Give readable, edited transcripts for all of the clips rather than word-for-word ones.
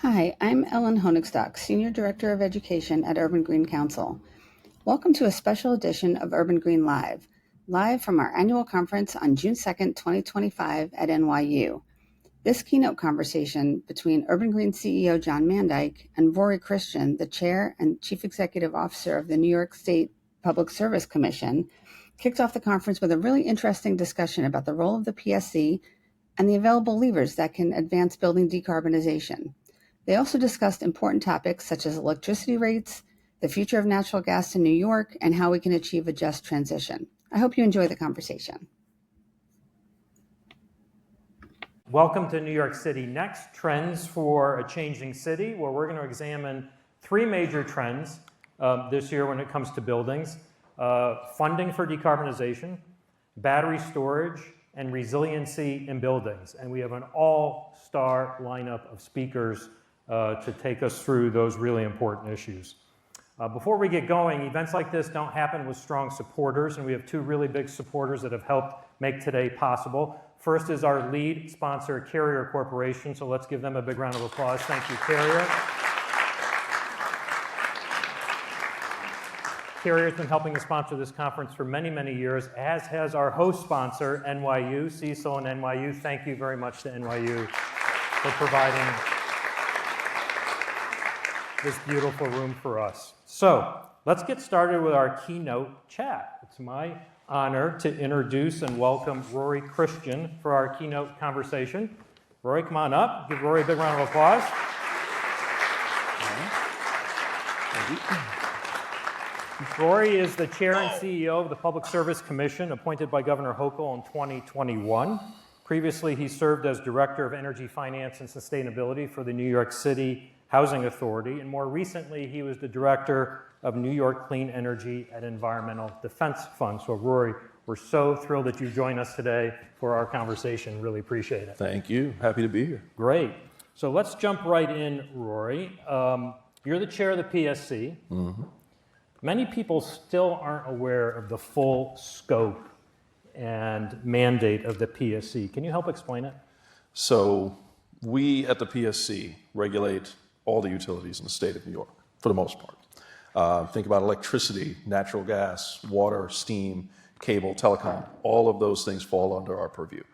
Hi, I'm Ellen Honigstock, Senior Director of Education at Urban Green Council. Welcome to a special edition of Urban Green live from our annual conference on June 2nd, 2025 at NYU. This keynote conversation between Urban Green CEO John Mandyck and Rory Christian, the Chair and Chief Executive Officer of the New York State Public Service Commission, kicked off the conference with a really interesting discussion about the role of the PSC and the available levers that can advance building decarbonization. They also discussed important topics such as electricity rates, the future of natural gas in New York, and how we can achieve a just transition. I hope you enjoy the conversation. Welcome to New York City Next, Trends for a Changing City, where we're going to examine three major trends this year when it comes to buildings: funding for decarbonization, battery storage, and resiliency in buildings. And we have an all-star lineup of speakers to take us through those really important issues. Before we get going, events like this don't happen with strong supporters, and we have two really big supporters that have helped make today possible. First is our lead sponsor, Carrier Corporation, so let's give them a big round of applause. Thank you, Carrier. Carrier has been helping to sponsor this conference for many, many years, as has our host sponsor, NYU, Cecil and NYU. Thank you very much to NYU for providing this beautiful room for us. So let's get started with our keynote chat. It's my honor to introduce and welcome Rory Christian for our keynote conversation. Rory, come on up. Give Rory a big round of applause. Rory is the chair and CEO of the Public Service Commission, appointed by Governor Hochul in 2021. Previously, he served as Director of Energy Finance and Sustainability for the New York City Housing Authority, and more recently, he was the Director of New York Clean Energy and Environmental Defense Fund. So, Rory, we're so thrilled that you joined us today for our conversation. Really appreciate it. Thank you. Happy to be here. Great. So let's jump right in, Rory. You're the chair of the PSC. Mm-hmm. Many people still aren't aware of the full scope and mandate of the PSC. Can you help explain it? So we at the PSC regulate all the utilities in the state of New York, for the most part. Think about electricity, natural gas, water, steam, cable, telecom. All of those things fall under our purview.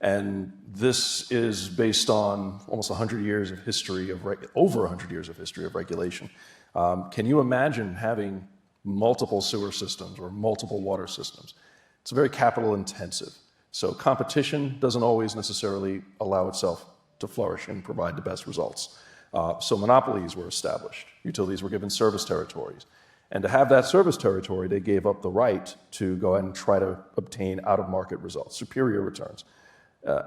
And this is based on almost 100 years of history over 100 years of history of regulation. Can you imagine having multiple sewer systems or multiple water systems? It's very capital intensive. So competition doesn't always necessarily allow itself to flourish and provide the best results. So monopolies were established. Utilities were given service territories. And to have that service territory, they gave up the right to go ahead and try to obtain out-of-market results, superior returns.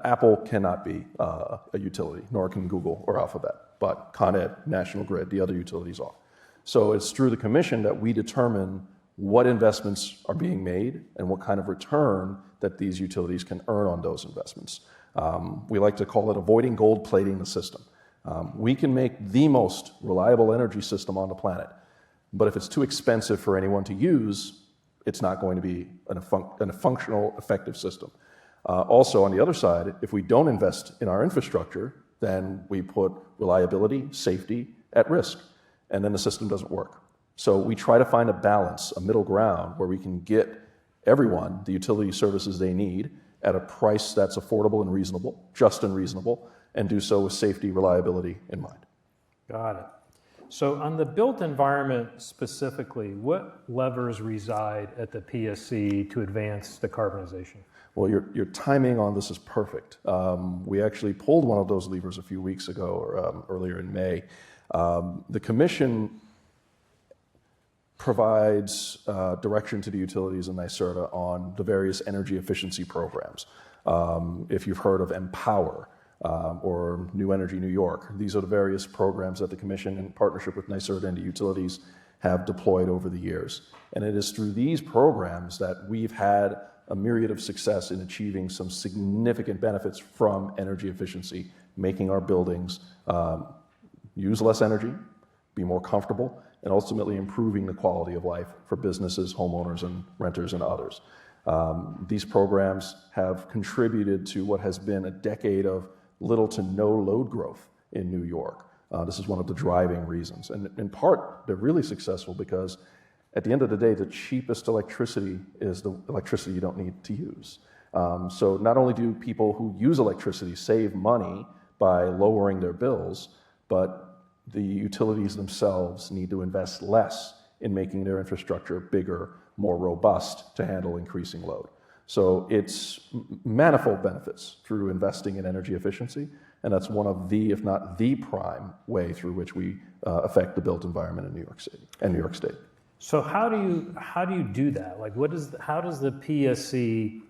Apple cannot be a utility, nor can Google or Alphabet, but Con Ed, National Grid, the other utilities are. So it's through the commission that we determine what investments are being made and what kind of return that these utilities can earn on those investments. We like to call it avoiding gold plating the system. We can make the most reliable energy system on the planet, but if it's too expensive for anyone to use, it's not going to be a functional, effective system. Also, on the other side, if we don't invest in our infrastructure, then we put reliability, safety at risk, and then the system doesn't work. So we try to find a balance, a middle ground, where we can get everyone the utility services they need at a price that's affordable and reasonable, just and reasonable, and do so with safety, reliability in mind. Got it. So on the built environment specifically, what levers reside at the PSC to advance decarbonization? Well, your timing on this is perfect. We actually pulled one of those levers a few weeks ago, or earlier in May. The Commission provides direction to the utilities in NYSERDA on the various energy efficiency programs. If you've heard of Empower or New Energy New York, these are the various programs that the Commission, in partnership with NYSERDA and the utilities, have deployed over the years. And it is through these programs that we've had a myriad of success in achieving some significant benefits from energy efficiency, making our buildings use less energy, be more comfortable, and ultimately improving the quality of life for businesses, homeowners, and renters, and others. These programs have contributed to what has been a decade of little to no load growth in New York. This is one of the driving reasons. And in part, they're really successful because at the end of the day, the cheapest electricity is the electricity you don't need to use. So not only do people who use electricity save money by lowering their bills, but the utilities themselves need to invest less in making their infrastructure bigger, more robust to handle increasing load. So it's manifold benefits through investing in energy efficiency, and that's one of the, if not the prime way through which we affect the built environment in New York City and New York State. So how do you do that? Like, how does the PSC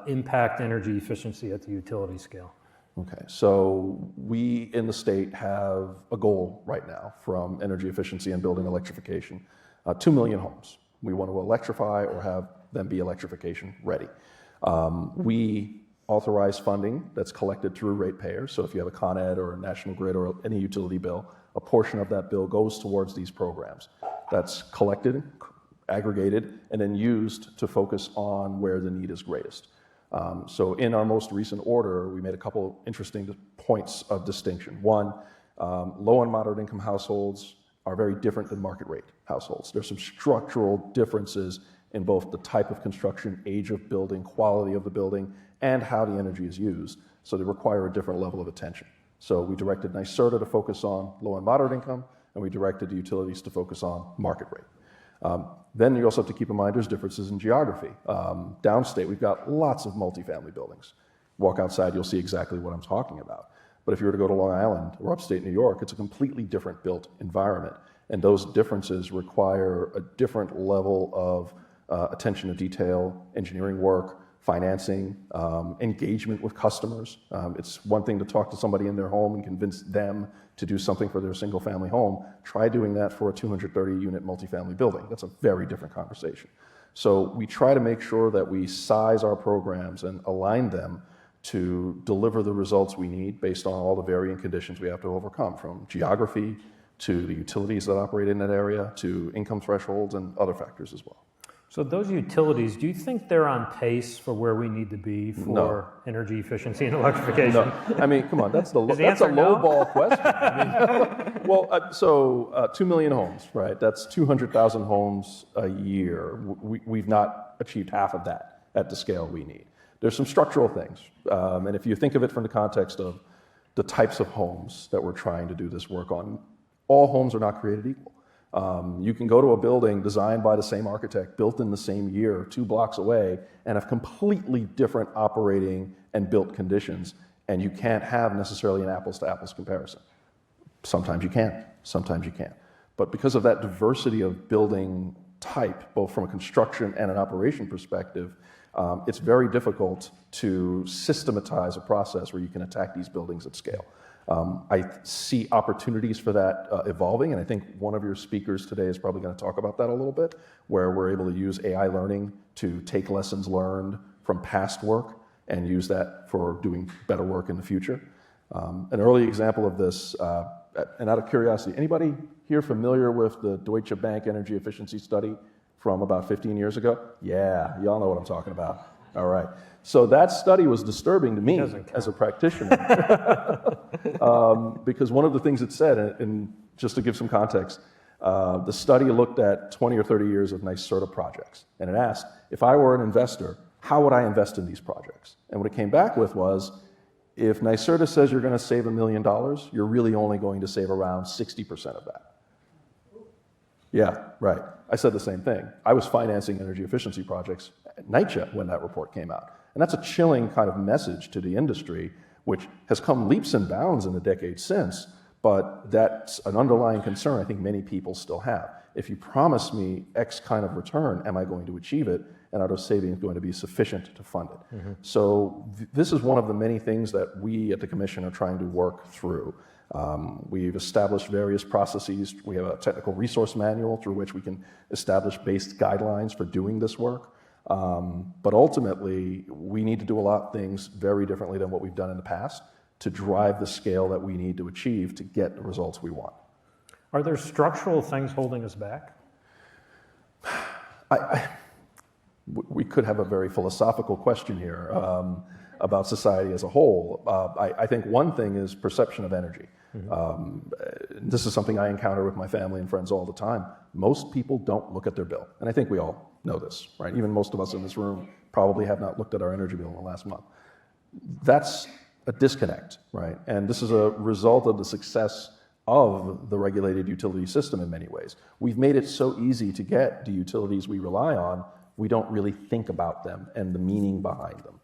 impact energy efficiency at the utility scale? Okay, so we in the state have a goal right now from energy efficiency and building electrification, 2 million homes. We want to electrify or have them be electrification ready. We authorize funding that's collected through ratepayers. So if you have a Con Ed or a National Grid or any utility bill, a portion of that bill goes towards these programs. That's collected, aggregated, and then used to focus on where the need is greatest. So in our most recent order, we made a couple interesting points of distinction. One, low and moderate income households are very different than market rate households. There's some structural differences in both the type of construction, age of building, quality of the building, and how the energy is used. So they require a different level of attention. So we directed NYSERDA to focus on low and moderate income, and we directed the utilities to focus on market rate. Then you also have to keep in mind there's differences in geography. Downstate, we've got lots of multifamily buildings. Walk outside, you'll see exactly what I'm talking about. But if you were to go to Long Island or upstate New York, it's a completely different built environment. And those differences require a different level of attention to detail, engineering work, financing, engagement with customers. It's one thing to talk to somebody in their home and convince them to do something for their single family home. Try doing that for a 230 unit multifamily building. That's a very different conversation. So we try to make sure that we size our programs and align them to deliver the results we need based on all the varying conditions we have to overcome, from geography to the utilities that operate in that area to income thresholds and other factors as well. So those utilities, do you think they're on pace for where we need to be for energy efficiency and electrification? No. I mean, come on, that's a low ball question. I mean, 2 million homes, right? That's 200,000 homes a year. We've not achieved half of that at the scale we need. There's some structural things. And if you think of it from the context of the types of homes that we're trying to do this work on, all homes are not created equal. You can go to a building designed by the same architect, built in the same year, 2 blocks away, and have completely different operating and built conditions, and you can't have necessarily an apples-to-apples comparison. Sometimes you can, sometimes you can't. But because of that diversity of building type, both from a construction and an operation perspective, it's very difficult to systematize a process where you can attack these buildings at scale. I see opportunities for that evolving, and I think one of your speakers today is probably going to talk about that a little bit, where we're able to use AI learning to take lessons learned from past work and use that for doing better work in the future. An early example of this, and out of curiosity, anybody here familiar with the Deutsche Bank energy efficiency study from about 15 years ago? Yeah, y'all know what I'm talking about. All right. So that study was disturbing to me as a practitioner because one of the things it said, and just to give some context, the study looked at 20 or 30 years of NYSERDA projects, and it asked, if I were an investor, how would I invest in these projects? And what it came back with was, if NYSERDA says you're going to save $1 million, you're really only going to save around 60% of that. Yeah, right. I said the same thing. I was financing energy efficiency projects at NYCHA when that report came out. And that's a chilling kind of message to the industry, which has come leaps and bounds in the decades since, but that's an underlying concern I think many people still have. If you promise me X kind of return, am I going to achieve it? And are those savings going to be sufficient to fund it? Mm-hmm. So this is one of the many things that we at the Commission are trying to work through. We've established various processes. We have a technical resource manual through which we can establish based guidelines for doing this work. But ultimately, we need to do a lot of things very differently than what we've done in the past to drive the scale that we need to achieve to get the results we want. Are there structural things holding us back? We could have a very philosophical question here about society as a whole. I think one thing is perception of energy. This is something I encounter with my family and friends all the time. Most people don't look at their bill. And I think we all know this, right? Even most of us in this room probably have not looked at our energy bill in the last month. That's a disconnect, right? And this is a result of the success of the regulated utility system in many ways. We've made it so easy to get the utilities we rely on, we don't really think about them and the meaning behind them.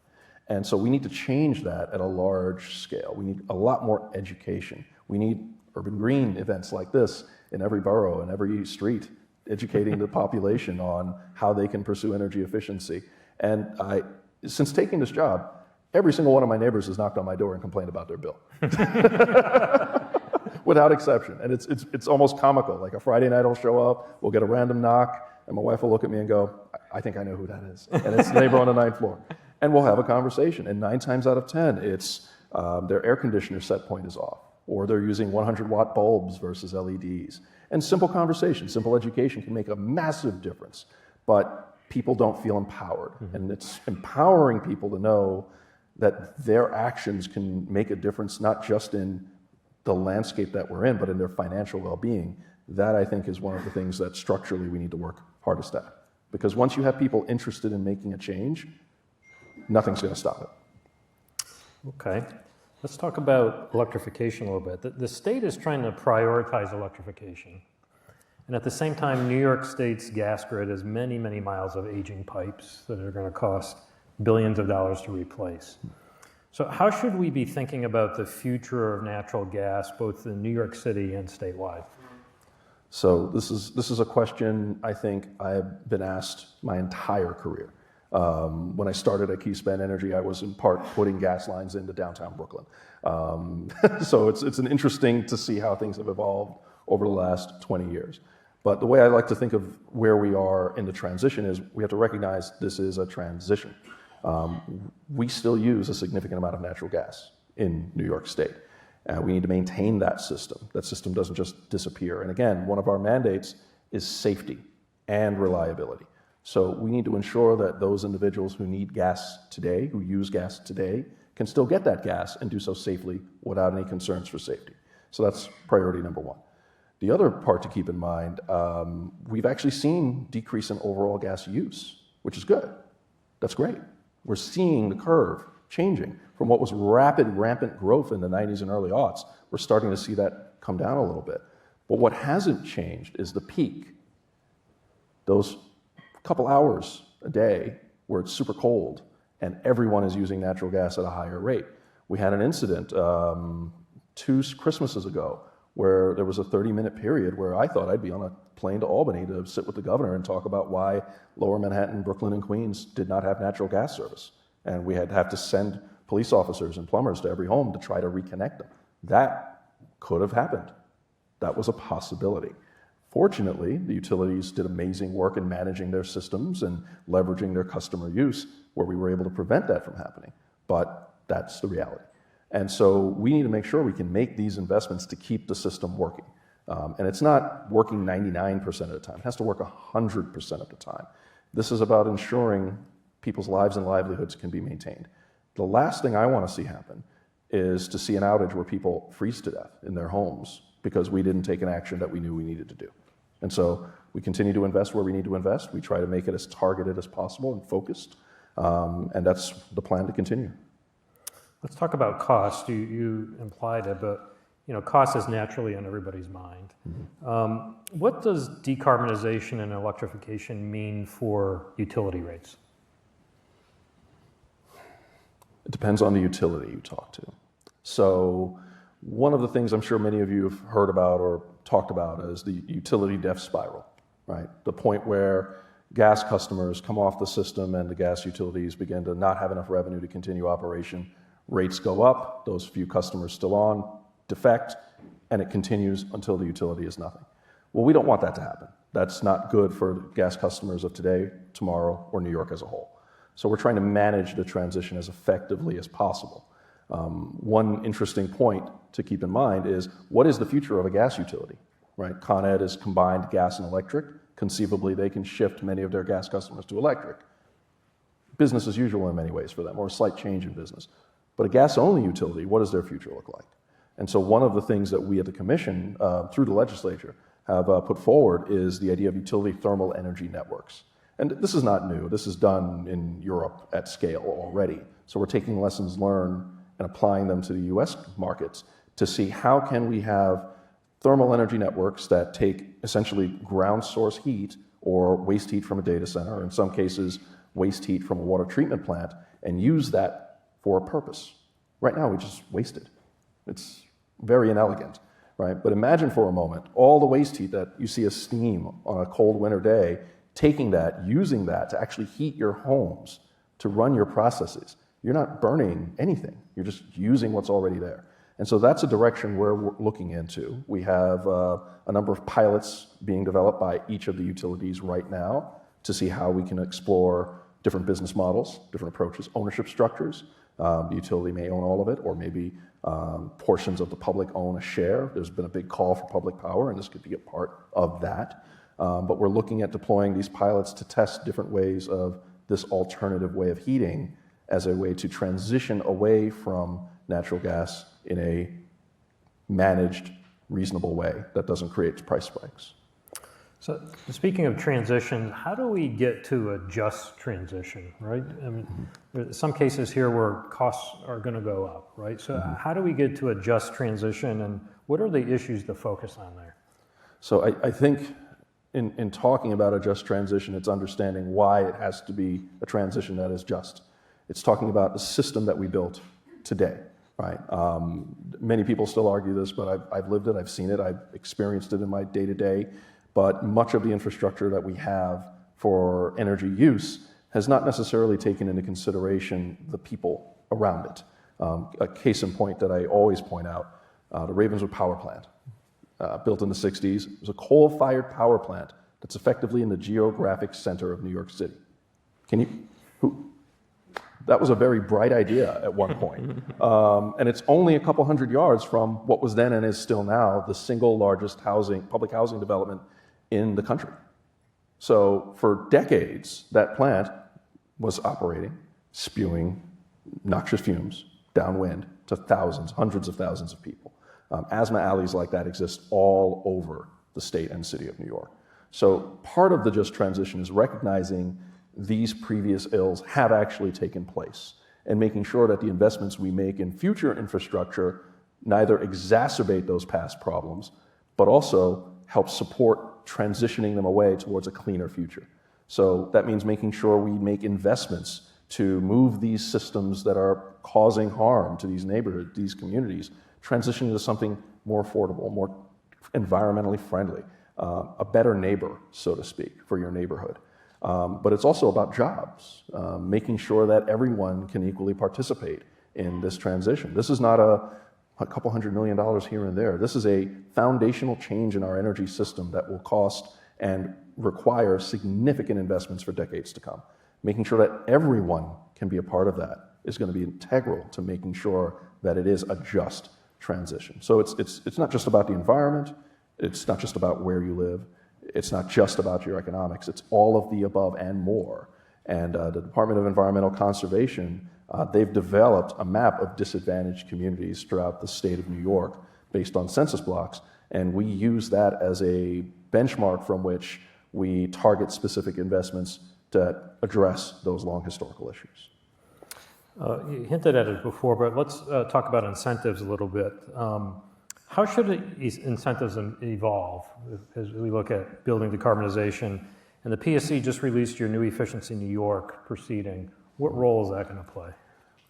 And so we need to change that at a large scale. We need a lot more education. We need urban green events like this in every borough and every street, educating the population on how they can pursue energy efficiency. And since taking this job, every single one of my neighbors has knocked on my door and complained about their bill. Without exception. And it's almost comical. Like a Friday night I'll show up, we'll get a random knock, and my wife will look at me and go, I think I know who that is. And it's the neighbor on the 9th floor. And we'll have a conversation. And 9 times out of 10, it's their air conditioner set point is off, or they're using 100-watt bulbs versus LEDs. And simple conversation, simple education can make a massive difference. But people don't feel empowered. And it's empowering people to know that their actions can make a difference, not just in the landscape that we're in, but in their financial well-being. That, I think, is one of the things that structurally we need to work hardest at. Because once you have people interested in making a change, nothing's going to stop it. Okay. Let's talk about electrification a little bit. The state is trying to prioritize electrification. And at the same time, New York State's gas grid has many, many miles of aging pipes that are going to cost billions of dollars to replace. So how should we be thinking about the future of natural gas, both in New York City and statewide? So this is a question I think I've been asked my entire career. When I started at Keyspan Energy, I was in part putting gas lines into downtown Brooklyn. So it's an interesting to see how things have evolved over the last 20 years. But the way I like to think of where we are in the transition is we have to recognize this is a transition. We still use a significant amount of natural gas in New York State. We need to maintain that system. That system doesn't just disappear. And again, one of our mandates is safety and reliability. So we need to ensure that those individuals who need gas today, who use gas today, can still get that gas and do so safely without any concerns for safety. So that's priority number one. The other part to keep in mind, we've actually seen decrease in overall gas use, which is good. That's great. We're seeing the curve changing. From what was rapid, rampant growth in the 90s and early aughts, we're starting to see that come down a little bit. But what hasn't changed is the peak. Those couple hours a day where it's super cold and everyone is using natural gas at a higher rate. We had an incident 2 Christmases ago where there was a 30-minute period where I thought I'd be on a plane to Albany to sit with the governor and talk about why Lower Manhattan, Brooklyn, and Queens did not have natural gas service. And we had to have to send police officers and plumbers to every home to try to reconnect them. That could have happened. That was a possibility. Fortunately, the utilities did amazing work in managing their systems and leveraging their customer use where we were able to prevent that from happening. But that's the reality. And so we need to make sure we can make these investments to keep the system working. And it's not working 99% of the time. It has to work 100% of the time. This is about ensuring people's lives and livelihoods can be maintained. The last thing I want to see happen is to see an outage where people freeze to death in their homes because we didn't take an action that we knew we needed to do. And so we continue to invest where we need to invest. We try to make it as targeted as possible and focused. And that's the plan to continue. Let's talk about cost. You implied it, but cost is naturally on everybody's mind. Mm-hmm. What does decarbonization and electrification mean for utility rates? It depends on the utility you talk to. So one of the things I'm sure many of you have heard about or talked about is the utility death spiral, right? The point where gas customers come off the system and the gas utilities begin to not have enough revenue to continue operation. Rates go up, those few customers still on, defect, and it continues until the utility is nothing. Well, we don't want that to happen. That's not good for gas customers of today, tomorrow, or New York as a whole. So we're trying to manage the transition as effectively as possible. One interesting point to keep in mind is what is the future of a gas utility, right? Con Ed is combined gas and electric. Conceivably, they can shift many of their gas customers to electric. Business as usual in many ways for them, or a slight change in business. But a gas-only utility, what does their future look like? And so one of the things that we at the Commission, through the legislature, have put forward is the idea of utility thermal energy networks. And this is not new. This is done in Europe at scale already. So we're taking lessons learned and applying them to the US markets to see how can we have thermal energy networks that take essentially ground source heat or waste heat from a data center, or in some cases, waste heat from a water treatment plant, and use that for a purpose. Right now, we just waste it. It's very inelegant, right? But imagine for a moment all the waste heat that you see as steam on a cold winter day, taking that, using that to actually heat your homes, to run your processes. You're not burning anything. You're just using what's already there. And so that's a direction we're looking into. We have a number of pilots being developed by each of the utilities right now to see how we can explore different business models, different approaches, ownership structures. The utility may own all of it, or maybe portions of the public own a share. There's been a big call for public power, and this could be a part of that. But we're looking at deploying these pilots to test different ways of this alternative way of heating as a way to transition away from natural gas in a managed, reasonable way that doesn't create price spikes. So speaking of transition, how do we get to a just transition, right? I mean, there's some cases here where costs are going to go up, right? So how do we get to a just transition, and what are the issues to focus on there? So I think in talking about a just transition, it's understanding why it has to be a transition that is just. It's talking about the system that we built today, right? Many people still argue this, but I've lived it, I've seen it, I've experienced it in my day-to-day. But much of the infrastructure that we have for energy use has not necessarily taken into consideration the people around it. A case in point that I always point out, the Ravenswood Power Plant, built in the 60s. It was a coal-fired power plant that's effectively in the geographic center of New York City. That was a very bright idea at one point. And it's only a couple hundred yards from what was then and is still now the single largest public housing development in the country. So for decades, that plant was operating, spewing noxious fumes downwind to thousands, hundreds of thousands of people. Asthma alleys like that exist all over the state and city of New York. So part of the just transition is recognizing these previous ills have actually taken place and making sure that the investments we make in future infrastructure neither exacerbate those past problems, but also help support transitioning them away towards a cleaner future. So that means making sure we make investments to move these systems that are causing harm to these neighborhoods, these communities, transitioning to something more affordable, more environmentally friendly, a better neighbor, so to speak, for your neighborhood. But it's also about jobs, making sure that everyone can equally participate in this transition. This is not a couple $100 million here and there. This is a foundational change in our energy system that will cost and require significant investments for decades to come. Making sure that everyone can be a part of that is going to be integral to making sure that it is a just transition. So it's not just about the environment. It's not just about where you live. It's not just about your economics. It's all of the above and more. And the Department of Environmental Conservation, they've developed a map of disadvantaged communities throughout the state of New York based on census blocks. And we use that as a benchmark from which we target specific investments to address those long historical issues. You hinted at it before, but let's talk about incentives a little bit. How should incentives evolve as we look at building decarbonization? And the PSC just released your new Efficiency New York proceeding. What role is that going to play?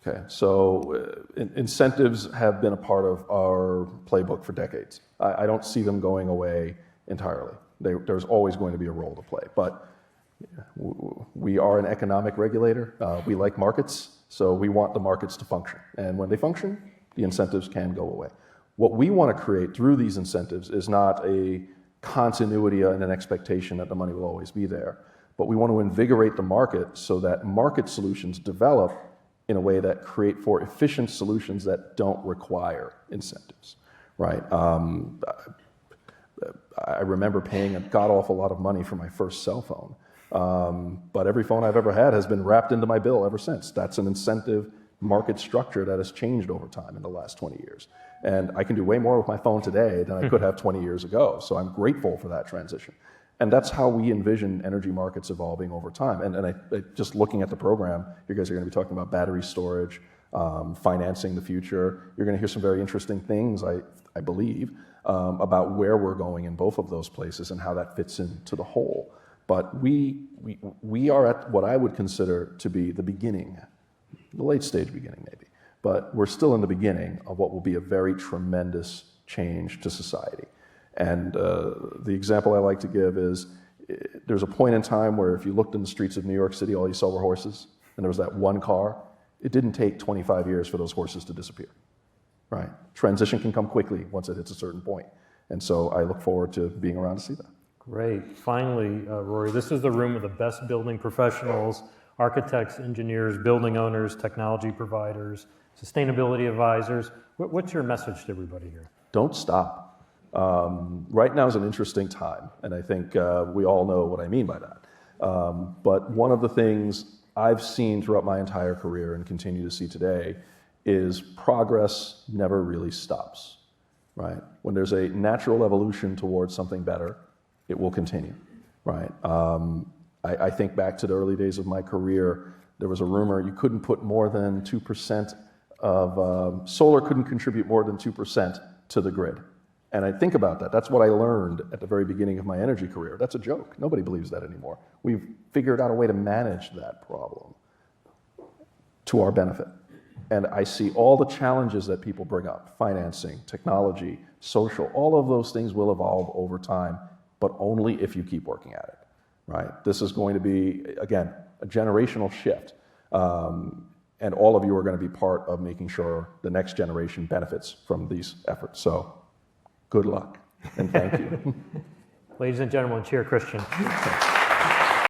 Okay, so incentives have been a part of our playbook for decades. I don't see them going away entirely. There's always going to be a role to play, but we are an economic regulator. We like markets, so we want the markets to function. And when they function, the incentives can go away. What we want to create through these incentives is not a continuity and an expectation that the money will always be there, but we want to invigorate the market so that market solutions develop in a way that create for efficient solutions that don't require incentives, right? I remember paying a god-awful lot of money for my first cell phone, but every phone I've ever had has been wrapped into my bill ever since. That's an incentive market structure that has changed over time in the last 20 years. And I can do way more with my phone today than I could have 20 years ago. So I'm grateful for that transition. And that's how we envision energy markets evolving over time. And I just looking at the program, you guys are going to be talking about battery storage, financing the future. You're going to hear some very interesting things, I believe, about where we're going in both of those places and how that fits into the whole. But we are at what I would consider to be the beginning, the late stage beginning maybe, but we're still in the beginning of what will be a very tremendous change to society. And the example I like to give is there's a point in time where if you looked in the streets of New York City, all you saw were horses, and there was that one car. It didn't take 25 years for those horses to disappear, right? Transition can come quickly once it hits a certain point. And so I look forward to being around to see that. Great. Finally, Rory, this is the room of the best building professionals, architects, engineers, building owners, technology providers, sustainability advisors. What's your message to everybody here? Don't stop. Right now is an interesting time, and I think we all know what I mean by that. But one of the things I've seen throughout my entire career and continue to see today is progress never really stops, right? When there's a natural evolution towards something better, it will continue, right? I think back to the early days of my career, there was a rumor you couldn't put more than 2% of, solar couldn't contribute more than 2% to the grid. And I think about that. That's what I learned at the very beginning of my energy career. That's a joke. Nobody believes that anymore. We've figured out a way to manage that problem to our benefit. And I see all the challenges that people bring up, financing, technology, social, all of those things will evolve over time, but only if you keep working at it, right? This is going to be, again, a generational shift. And all of you are going to be part of making sure the next generation benefits from these efforts. So good luck, and thank you. Ladies and gentlemen, cheer Christian.